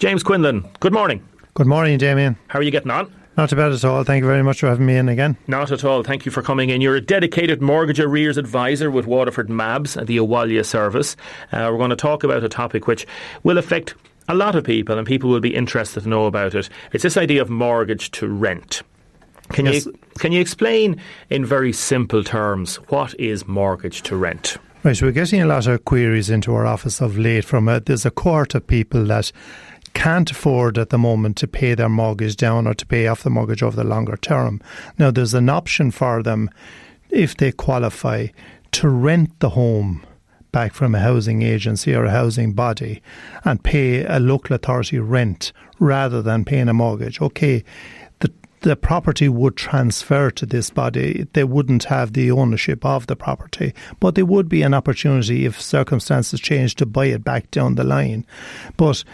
James Quinlan, good morning. Good morning, Damien. How are you getting on? Not too bad at all. Thank you very much for having me in again. Not at all. Thank you for coming in. You're a dedicated mortgage arrears advisor with Waterford MABS and the Abhaile service. We're going to talk about a topic which will affect a lot of people, and people will be interested to know about it. It's this idea of mortgage to rent. Can you explain in very simple terms what is mortgage to rent? Right, so we're getting a lot of queries into our office of late from there's a cohort of people that can't afford at the moment to pay their mortgage down or to pay off the mortgage over the longer term. Now, there's an option for them, if they qualify, to rent the home back from a housing agency or a housing body and pay a local authority rent rather than paying a mortgage. Okay, the property would transfer to this body. They wouldn't have the ownership of the property, but there would be an opportunity if circumstances change to buy it back down the line. But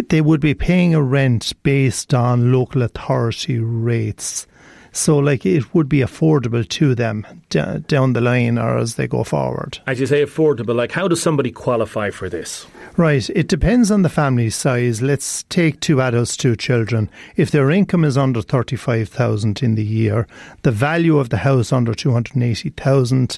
they would be paying a rent based on local authority rates. So, it would be affordable to them down the line or as they go forward. As you say, affordable, how does somebody qualify for this? Right, it depends on the family size. Let's take 2 adults, 2 children. If their income is under 35,000 in the year, the value of the house under 280,000,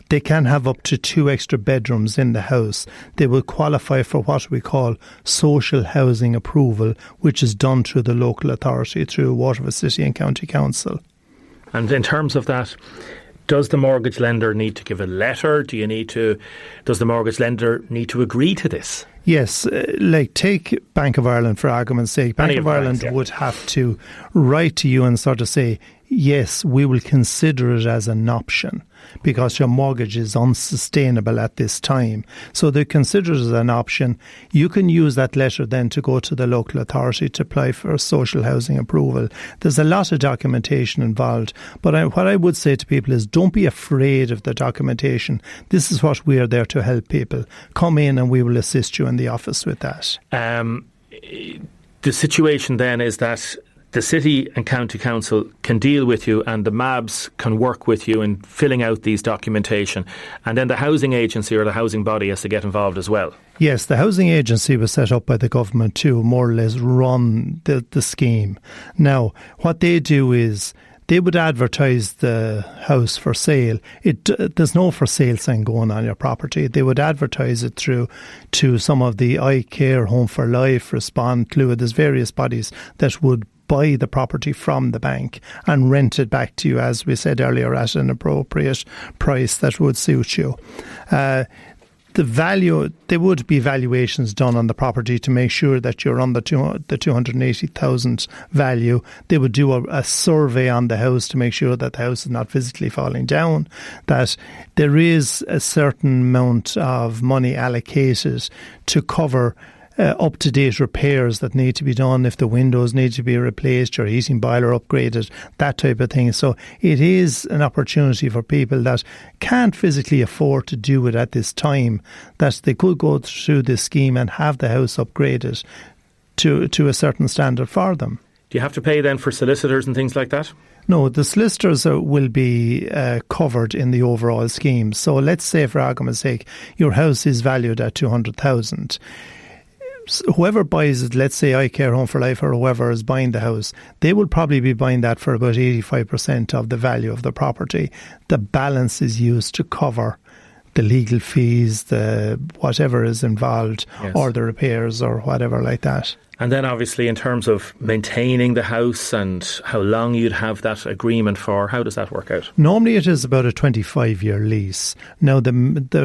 they can have up to 2 extra bedrooms in the house. They will qualify for what we call social housing approval, which is done through the local authority, through Waterford City and County Council. And in terms of that, does the mortgage lender need to give a letter? Does the mortgage lender need to agree to this? Yes, take Bank of Ireland for argument's sake. Bank of Ireland would have to write to you and sort of say, yes, we will consider it as an option because your mortgage is unsustainable at this time. So they consider it as an option. You can use that letter then to go to the local authority to apply for social housing approval. There's a lot of documentation involved, but what I would say to people is don't be afraid of the documentation. This is what we are there to help people. Come in and we will assist you in the office with that. The situation then is that the City and County Council can deal with you and the MABS can work with you in filling out these documentation, and then the housing agency or the housing body has to get involved as well. Yes, the housing agency was set up by the government to more or less run the scheme. Now, what they do is they would advertise the house for sale. There's no for sale sign going on your property. They would advertise it through to some of the iCare, Home for Life, Respond, Clue. There's various bodies that would buy the property from the bank and rent it back to you, as we said earlier, at an appropriate price that would suit you. The value, there would be valuations done on the property to make sure that you're on the 280,000 value. They would do a survey on the house to make sure that the house is not physically falling down, that there is a certain amount of money allocated to cover up-to-date repairs that need to be done, if the windows need to be replaced, your heating boiler upgraded, that type of thing. So it is an opportunity for people that can't physically afford to do it at this time, that they could go through this scheme and have the house upgraded to a certain standard for them. Do you have to pay then for solicitors and things like that? No, the solicitors will be covered in the overall scheme. So let's say, for argument's sake, your house is valued at 200,000. Whoever buys it, let's say iCare, Home for Life, or whoever is buying the house, they will probably be buying that for about 85% of the value of the property. The balance is used to cover the legal fees, the whatever is involved, yes, or the repairs or whatever like that. And then obviously in terms of maintaining the house and how long you'd have that agreement for, how does that work out? Normally it is about a 25-year lease. Now the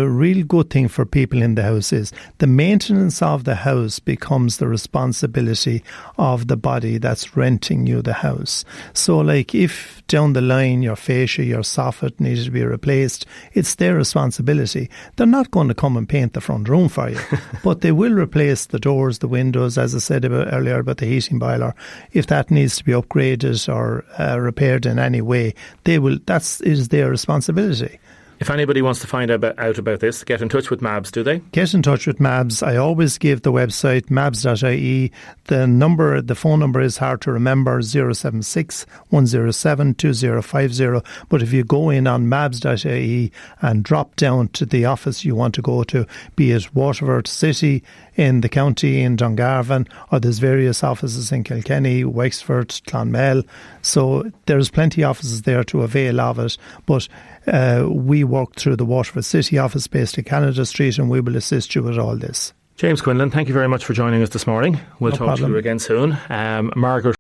real good thing for people in the house is the maintenance of the house becomes the responsibility of the body that's renting you the house. So if down the line your fascia, your soffit needed to be replaced, it's their responsibility. They're not going to come and paint the front room for you, but they will replace the doors, the windows, as I said earlier about the heating boiler. If that needs to be upgraded or repaired in any way, they will. That is their responsibility. If anybody wants to find out about this, get in touch with MABS, do they? Get in touch with MABS. I always give the website mabs.ie. The phone number is hard to remember, 076 107 2050. But if you go in on mabs.ie and drop down to the office you want to go to, be it Waterford City, in the county, in Dungarvan, or there's various offices in Kilkenny, Wexford, Clonmel. So there's plenty of offices there to avail of it. But we work through the Waterford City office based at Canada Street, and we will assist you with all this. James Quinlan, thank you very much for joining us this morning. We'll talk to you again soon. Margaret